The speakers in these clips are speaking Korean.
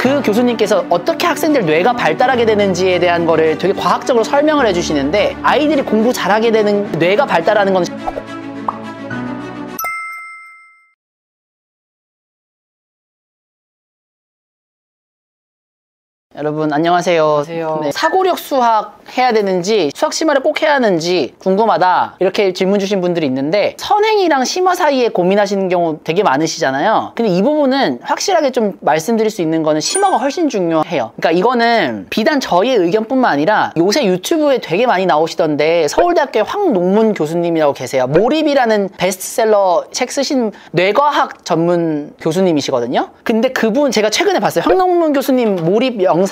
그 교수님께서 어떻게 학생들 뇌가 발달하게 되는지에 대한 거를 되게 과학적으로 설명을 해주시는데, 아이들이 공부 잘하게 되는 뇌가 발달하는 건 여러분 안녕하세요. 네, 사고력 수학 해야 되는지 수학 심화를 꼭 해야 하는지 궁금하다 이렇게 질문 주신 분들이 있는데, 선행이랑 심화 사이에 고민하시는 경우 되게 많으시잖아요. 근데 이 부분은 확실하게 좀 말씀드릴 수 있는 거는 심화가 훨씬 중요해요. 그러니까 이거는 비단 저의 의견뿐만 아니라 요새 유튜브에 되게 많이 나오시던데, 서울대학교의 황농문 교수님이라고 계세요. 몰입이라는 베스트셀러 책 쓰신 뇌과학 전문 교수님이시거든요. 근데 그분 제가 최근에 봤어요. 황농문 교수님 몰입 영상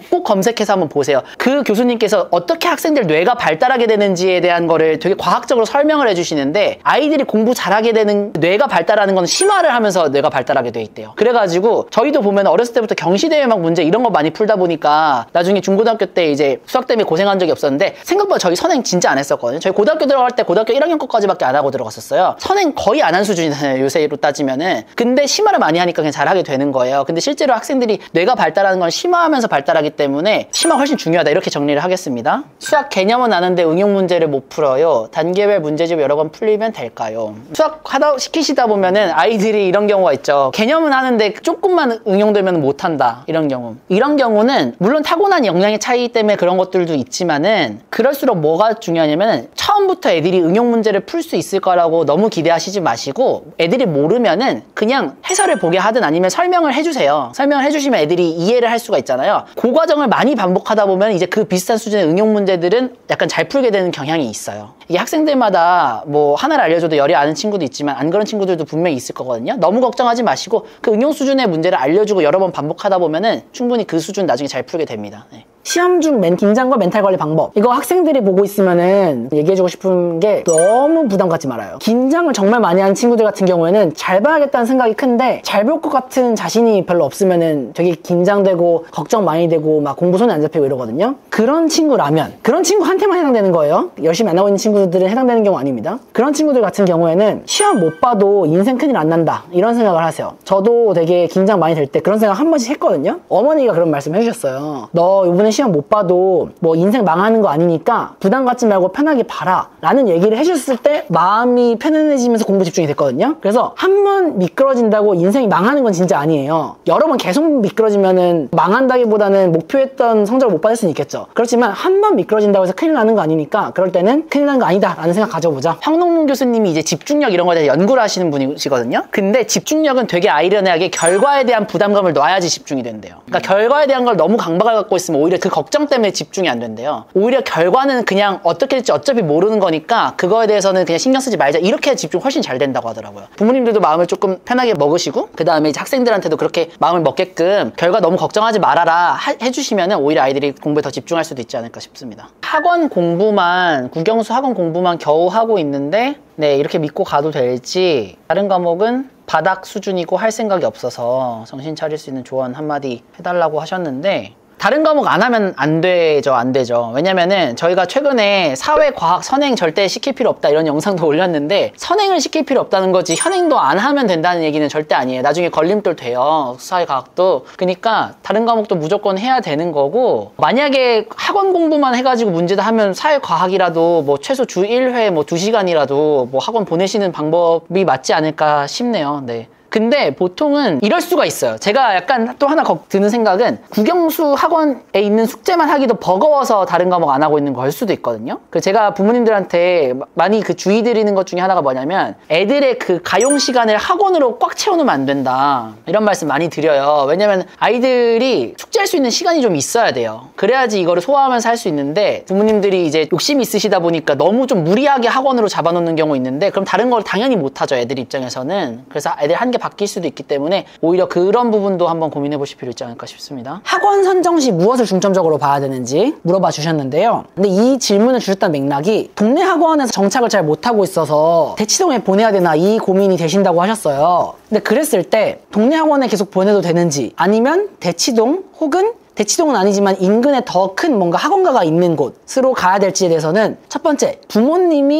꼭 검색해서 한번 보세요. 그 교수님께서 어떻게 학생들 뇌가 발달하게 되는지에 대한 거를 되게 과학적으로 설명을 해주시는데, 아이들이 공부 잘하게 되는 뇌가 발달하는 건 심화를 하면서 뇌가 발달하게 돼 있대요. 그래가지고 저희도 보면 어렸을 때부터 경시대회 막 문제 이런 거 많이 풀다 보니까 나중에 중고등학교 때 이제 수학 때문에 고생한 적이 없었는데, 생각보다 저희 선행 진짜 안 했었거든요. 저희 고등학교 들어갈 때 고등학교 1학년 거까지밖에 안 하고 들어갔었어요. 선행 거의 안 한 수준이잖아요, 요새로 따지면은. 근데 심화를 많이 하니까 그냥 잘하게 되는 거예요. 근데 실제로 학생들이 뇌가 발달하는 건 심화하면서 발달하기 때문에 심화 훨씬 중요하다, 이렇게 정리를 하겠습니다. 수학 개념은 아는데 응용 문제를 못 풀어요. 단계별 문제집 여러 번 풀리면 될까요? 수학 하다 시키시다 보면은 아이들이 이런 경우가 있죠. 개념은 하는데 조금만 응용되면 못한다, 이런 경우. 이런 경우는 물론 타고난 역량의 차이 때문에 그런 것들도 있지만은, 그럴수록 뭐가 중요하냐면 처음부터 애들이 응용 문제를 풀 수 있을 거라고 너무 기대하시지 마시고, 애들이 모르면은 그냥 해설을 보게 하든 아니면 설명을 해주세요. 설명을 해주시면 애들이 이해를 할 수가 있잖아요. 그 과정을 많이 반복하다 보면 이제 그 비슷한 수준의 응용 문제들은 약간 잘 풀게 되는 경향이 있어요. 이게 학생들마다 뭐 하나를 알려줘도 열이 아는 친구도 있지만 안 그런 친구들도 분명히 있을 거거든요. 너무 걱정하지 마시고 그 응용 수준의 문제를 알려주고 여러 번 반복하다 보면은 충분히 그 수준 나중에 잘 풀게 됩니다. 네. 시험 중 긴장과 멘탈 관리 방법, 이거 학생들이 보고 있으면은 얘기해주고 싶은 게, 너무 부담 갖지 말아요. 긴장을 정말 많이 하는 친구들 같은 경우에는 잘 봐야겠다는 생각이 큰데, 잘 볼 것 같은 자신이 별로 없으면은 되게 긴장되고 걱정 많이 되고 막 공부 손에 안 잡히고 이러거든요. 그런 친구라면, 그런 친구한테만 해당되는 거예요. 열심히 안 하고 있는 친구들은 해당되는 경우 아닙니다. 그런 친구들 같은 경우에는 시험 못 봐도 인생 큰일 안 난다, 이런 생각을 하세요. 저도 되게 긴장 많이 될 때 그런 생각 한 번씩 했거든요. 어머니가 그런 말씀 해주셨어요. 너 이번에 시험 못 봐도 뭐 인생 망하는 거 아니니까 부담 갖지 말고 편하게 봐라, 라는 얘기를 해줬을 때 마음이 편안해지면서 공부 집중이 됐거든요. 그래서 한 번 미끄러진다고 인생이 망하는 건 진짜 아니에요. 여러 번 계속 미끄러지면은 망한다기보다는 목표했던 성적을 못 받을 수는 있겠죠. 그렇지만 한 번 미끄러진다고 해서 큰일 나는 거 아니니까, 그럴 때는 큰일 나는 거 아니다 라는 생각 가져보자. 황농문 교수님이 이제 집중력 이런 거에 대해서 연구를 하시는 분이시거든요. 근데 집중력은 되게 아이러니하게 결과에 대한 부담감을 놔야지 집중이 된대요. 그러니까 결과에 대한 걸 너무 강박을 갖고 있으면 오히려 그 걱정 때문에 집중이 안 된대요. 오히려 결과는 그냥 어떻게 될지 어차피 모르는 거니까 그거에 대해서는 그냥 신경 쓰지 말자, 이렇게 집중 훨씬 잘 된다고 하더라고요. 부모님들도 마음을 조금 편하게 먹으시고, 그 다음에 이제 학생들한테도 그렇게 마음을 먹게끔 결과 너무 걱정하지 말아라 해주시면 오히려 아이들이 공부에 더 집중할 수도 있지 않을까 싶습니다. 학원 공부만, 국영수 학원 공부만 겨우 하고 있는데 네, 이렇게 믿고 가도 될지, 다른 과목은 바닥 수준이고 할 생각이 없어서 정신 차릴 수 있는 조언 한마디 해달라고 하셨는데, 다른 과목 안 하면 안 되죠. 왜냐면은 저희가 최근에 사회과학 선행 절대 시킬 필요 없다 이런 영상도 올렸는데, 선행을 시킬 필요 없다는 거지 현행도 안 하면 된다는 얘기는 절대 아니에요. 나중에 걸림돌 돼요, 사회과학도. 그러니까 다른 과목도 무조건 해야 되는 거고, 만약에 학원 공부만 해가지고 문제다 하면 사회과학이라도 뭐 최소 주 1회 뭐 2시간이라도 뭐 학원 보내시는 방법이 맞지 않을까 싶네요. 네. 근데 보통은 이럴 수가 있어요. 제가 약간 또 하나 드는 생각은, 국영수 학원에 있는 숙제만 하기도 버거워서 다른 과목 안 하고 있는 걸 수도 있거든요. 제가 부모님들한테 많이 주의 드리는 것 중에 하나가 뭐냐면, 애들의 그 가용 시간을 학원으로 꽉 채워놓으면 안 된다, 이런 말씀 많이 드려요. 왜냐면 아이들이 숙제할 수 있는 시간이 좀 있어야 돼요. 그래야지 이거를 소화하면서 할 수 있는데, 부모님들이 이제 욕심이 있으시다 보니까 너무 좀 무리하게 학원으로 잡아놓는 경우 있는데, 그럼 다른 걸 당연히 못하죠, 애들 입장에서는. 그래서 애들 한 게 바뀔 수도 있기 때문에 오히려 그런 부분도 한번 고민해 보실 필요 있지 않을까 싶습니다. 학원 선정 시 무엇을 중점적으로 봐야 되는지 물어봐 주셨는데요. 근데 이 질문을 주셨던 맥락이, 동네 학원에서 정착을 잘 못하고 있어서 대치동에 보내야 되나 이 고민이 되신다고 하셨어요. 근데 그랬을 때 동네 학원에 계속 보내도 되는지, 아니면 대치동 혹은 대치동은 아니지만 인근에 더 큰 뭔가 학원가가 있는 곳으로 가야 될지에 대해서는 첫 번째, 부모님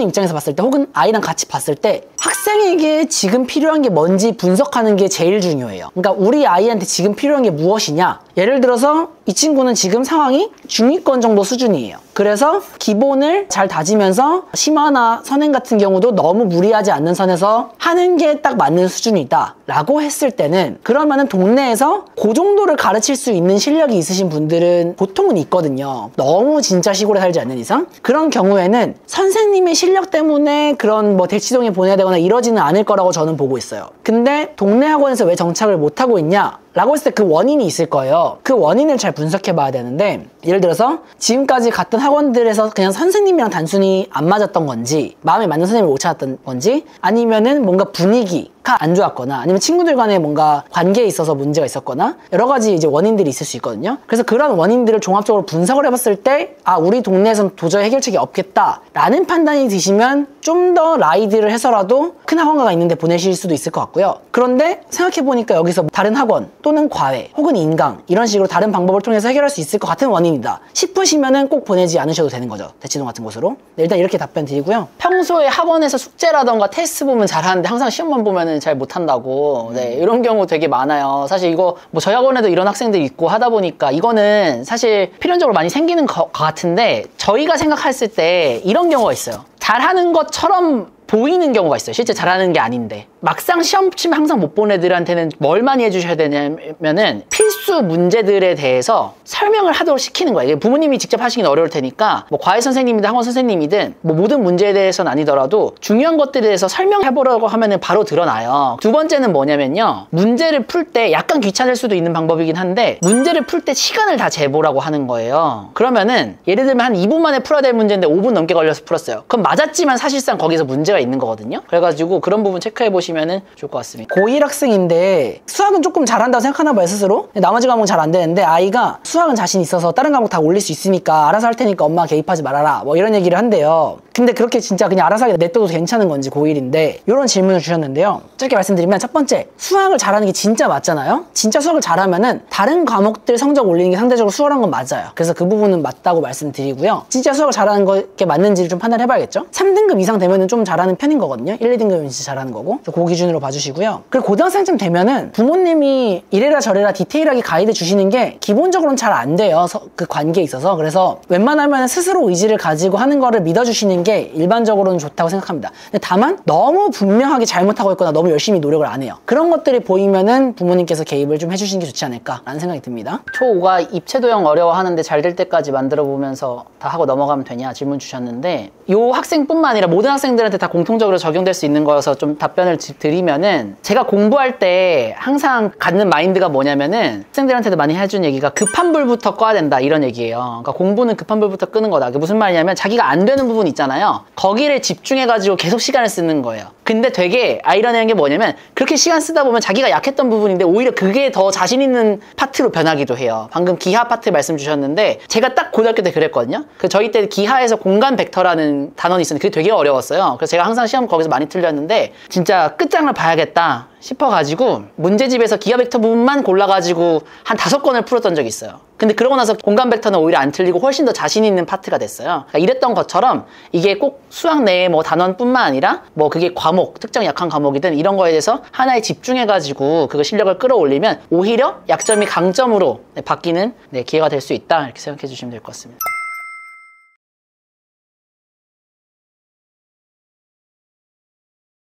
입장에서 봤을 때 혹은 아이랑 같이 봤을 때 학생에게 지금 필요한 게 뭔지 분석하는 게 제일 중요해요. 그러니까 우리 아이한테 지금 필요한 게 무엇이냐. 예를 들어서 이 친구는 지금 상황이 중위권 정도 수준이에요. 그래서 기본을 잘 다지면서 심화나 선행 같은 경우도 너무 무리하지 않는 선에서 하는 게 딱 맞는 수준이다 라고 했을 때는, 그러면은 동네에서 그 정도를 가르칠 수 있는 실력이 있으신 분들은 보통은 있거든요. 너무 진짜 시골에 살지 않는 이상. 그런 경우에는 선생님의 실력 때문에 그런 뭐 대치동에 보내야 되거나 이러지는 않을 거라고 저는 보고 있어요. 근데 동네 학원에서 왜 정착을 못하고 있냐 라고 했을 때 그 원인이 있을 거예요. 그 원인을 잘 분석해 봐야 되는데, 예를 들어서 지금까지 갔던 학원들에서 그냥 선생님이랑 단순히 안 맞았던 건지, 마음에 맞는 선생님을 못 찾았던 건지, 아니면은 뭔가 분위기가 안 좋았거나, 아니면 친구들 간에 뭔가 관계에 있어서 문제가 있었거나, 여러 가지 이제 원인들이 있을 수 있거든요. 그래서 그런 원인들을 종합적으로 분석을 해봤을 때, 아, 우리 동네에서는 도저히 해결책이 없겠다 라는 판단이 드시면 좀 더 라이드를 해서라도 큰 학원가가 있는데 보내실 수도 있을 것 같고요. 그런데 생각해보니까 여기서 다른 학원 또는 과외 혹은 인강 이런 식으로 다른 방법을 통해서 해결할 수 있을 것 같은 원인이다 싶으시면은 꼭 보내지 않으셔도 되는 거죠. 대치동 같은 곳으로. 네, 일단 이렇게 답변 드리고요. 평소에 학원에서 숙제라던가 테스트 보면 잘하는데 항상 시험만 보면은 잘 못한다고. 네, 이런 경우 되게 많아요. 사실 이거 뭐 저희 학원에도 이런 학생들이 있고 하다 보니까 이거는 사실 필연적으로 많이 생기는 것 같은데, 저희가 생각했을 때 이런 경우가 있어요. 잘하는 것처럼 보이는 경우가 있어요. 실제 잘하는 게 아닌데. 막상 시험 치면 항상 못 본 애들한테는 뭘 많이 해주셔야 되냐면은 필수 문제들에 대해서 설명을 하도록 시키는 거예요. 부모님이 직접 하시기는 어려울 테니까 뭐 과외 선생님이든 학원 선생님이든 뭐 모든 문제에 대해서는 아니더라도 중요한 것들에 대해서 설명해보려고 하면은 바로 드러나요. 두 번째는 뭐냐면요, 문제를 풀 때 약간 귀찮을 수도 있는 방법이긴 한데, 문제를 풀 때 시간을 다 재보라고 하는 거예요. 그러면은 예를 들면 한 2분 만에 풀어야 될 문제인데 5분 넘게 걸려서 풀었어요. 그럼 맞았지만 사실상 거기서 문제가 있는 거거든요. 그래가지고 그런 부분 체크해 보시면은 좋을 것 같습니다. 고1 학생인데 수학은 조금 잘한다고 생각하나 봐요, 스스로. 나머지 과목은 잘 안 되는데 아이가 수학은 자신 있어서 다른 과목 다 올릴 수 있으니까 알아서 할 테니까 엄마 개입하지 말아라 뭐 이런 얘기를 한대요. 근데 그렇게 진짜 그냥 알아서 하게 냅둬도 괜찮은 건지, 고1인데 이런 질문을 주셨는데요. 짧게 말씀드리면, 첫 번째, 수학을 잘하는 게 진짜 맞잖아요. 진짜 수학을 잘하면은 다른 과목들 성적 올리는 게 상대적으로 수월한 건 맞아요. 그래서 그 부분은 맞다고 말씀드리고요. 진짜 수학을 잘하는 게 맞는지를 좀 판단해봐야겠죠. 3등급 이상 되면은 좀 잘하는 편인 거거든요. 1, 2등급은 진짜 잘하는 거고. 그 기준으로 봐주시고요. 그리고 고등학생쯤 되면은 부모님이 이래라 저래라 디테일하게 가이드 주시는 게 기본적으로는 잘 안 돼요. 그 관계에 있어서. 그래서 웬만하면 스스로 의지를 가지고 하는 거를 믿어주시는 게 일반적으로는 좋다고 생각합니다. 근데 다만 너무 분명하게 잘못하고 있거나 너무 열심히 노력을 안 해요. 그런 것들이 보이면은 부모님께서 개입을 좀 해주시는 게 좋지 않을까라는 생각이 듭니다. 초5가 입체도형 어려워하는데 잘 될 때까지 만들어 보면서 다 하고 넘어가면 되냐 질문 주셨는데, 이 학생뿐만 아니라 모든 학생들한테 다 공통적으로 적용될 수 있는 거여서 좀 답변을 드리면은, 제가 공부할 때 항상 갖는 마인드가 뭐냐면은, 학생들한테도 많이 해준 얘기가 급한 불부터 꺼야 된다 이런 얘기예요. 그러니까 공부는 급한 불부터 끄는 거다. 그게 무슨 말이냐면, 자기가 안 되는 부분 있잖아요. 거기를 집중해가지고 계속 시간을 쓰는 거예요. 근데 되게 아이러니한 게 뭐냐면, 그렇게 시간 쓰다 보면 자기가 약했던 부분인데 오히려 그게 더 자신 있는 파트로 변하기도 해요. 방금 기하 파트 말씀 주셨는데, 제가 딱 고등학교 때 그랬거든요. 저희 때 기하에서 공간 벡터라는 단원이 있었는데 그게 되게 어려웠어요. 그래서 제가 항상 시험 거기서 많이 틀렸는데, 진짜 끝장을 봐야겠다 싶어가지고 문제집에서 기하 벡터 부분만 골라가지고 한 5건을 풀었던 적이 있어요. 근데 그러고 나서 공간 벡터는 오히려 안 틀리고 훨씬 더 자신 있는 파트가 됐어요. 그러니까 이랬던 것처럼 이게 꼭 수학 내에 뭐 단원뿐만 아니라 뭐 그게 과목, 특정 약한 과목이든 이런 거에 대해서 하나에 집중해가지고 그거 실력을 끌어올리면 오히려 약점이 강점으로 바뀌는 기회가 될 수 있다, 이렇게 생각해 주시면 될 것 같습니다.